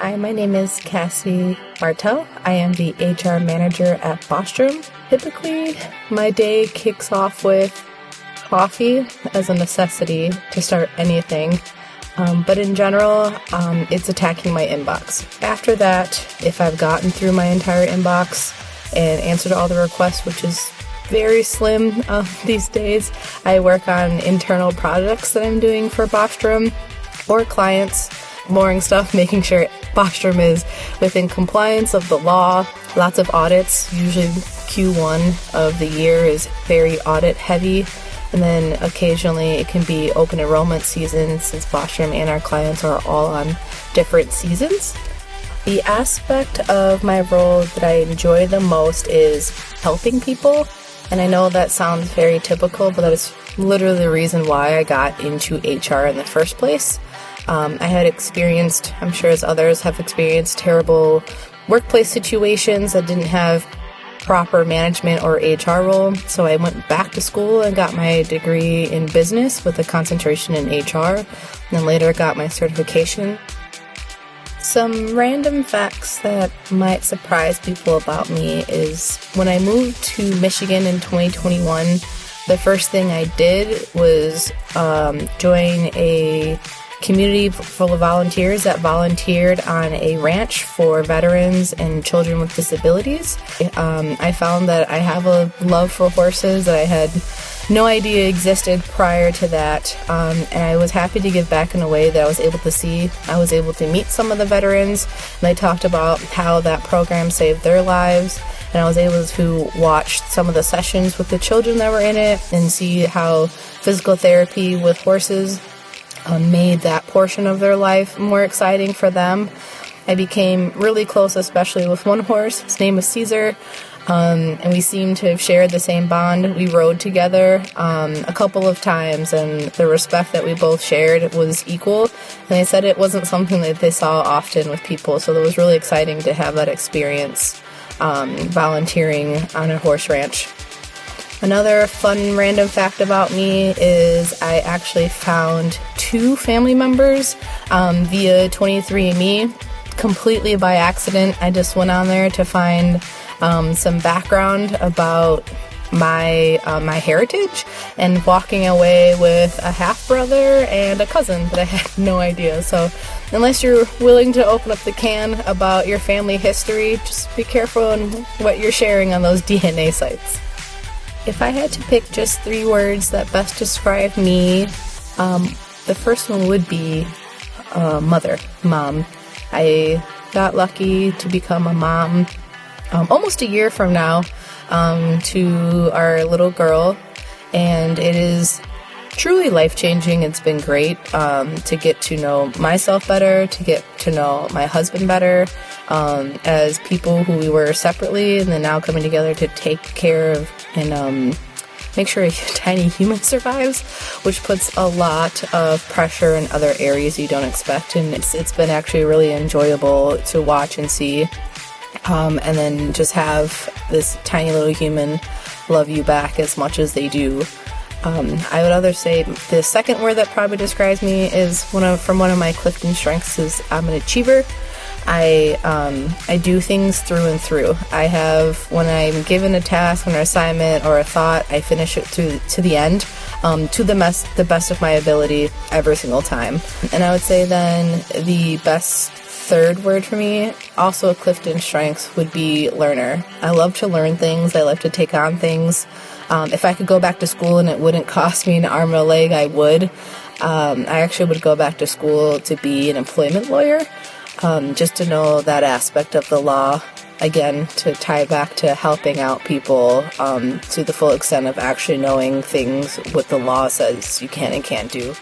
Hi, my name is Cassie Martell. I am the HR manager at Bostrom. Typically, my day kicks off with coffee as a necessity to start anything. But in general, it's attacking my inbox. After that, if I've gotten through my entire inbox and answered all the requests, which is very slim these days, I work on internal projects that I'm doing for Bostrom or clients. Boring stuff, making sure Bostrom is within compliance of the law. Lots of audits. Usually Q1 of the year is very audit heavy. And then occasionally it can be open enrollment season since Bostrom and our clients are all on different seasons. The aspect of my role that I enjoy the most is helping people. And I know that sounds very typical, but that is literally the reason why I got into HR in the first place. I had experienced, I'm sure as others have experienced, terrible workplace situations that didn't have proper management or HR role. So I went back to school and got my degree in business with a concentration in HR, and then later got my certification. Some random facts that might surprise people about me is when I moved to Michigan in 2021, the first thing I did was join a community full of volunteers that volunteered on a ranch for veterans and children with disabilities. I found that I have a love for horses that I had no idea existed prior to that, and I was happy to give back in a way that I was able to see. I was able to meet some of the veterans, and they talked about how that program saved their lives, and I was able to watch some of the sessions with the children that were in it and see how physical therapy with horses made that portion of their life more exciting for them. I became really close, especially with one horse. His name was Caesar, and we seemed to have shared the same bond. We rode together a couple of times, and the respect that we both shared was equal. And they said it wasn't something that they saw often with people, so it was really exciting to have that experience volunteering on a horse ranch. Another fun random fact about me is I actually found 2 family members via 23andMe, completely by accident. I just went on there to find some background about my heritage, and walking away with a half-brother and a cousin that I had no idea. So unless you're willing to open up the can about your family history, just be careful on what you're sharing on those DNA sites. If I had to pick just 3 words that best describe me, the first one would be mom. I got lucky to become a mom almost a year from now to our little girl, and it is truly life-changing. It's been great to get to know myself better, to get to know my husband better as people who we were separately, and then now coming together to take care of and make sure a tiny human survives, which puts a lot of pressure in other areas you don't expect. And it's been actually really enjoyable to watch and see, and then just have this tiny little human love you back as much as they do. I would rather say the second word that probably describes me is one of my Clifton strengths is I'm an achiever. I do things through and through. When I'm given a task, an assignment, or a thought, I finish it to the end, to the best of my ability every single time. And I would say then the best third word for me, also a Clifton strength, would be learner. I love to learn things. I love to take on things. If I could go back to school and it wouldn't cost me an arm and a leg, I would. I actually would go back to school to be an employment lawyer, just to know that aspect of the law, again, to tie back to helping out people to the full extent of actually knowing things what the law says you can and can't do.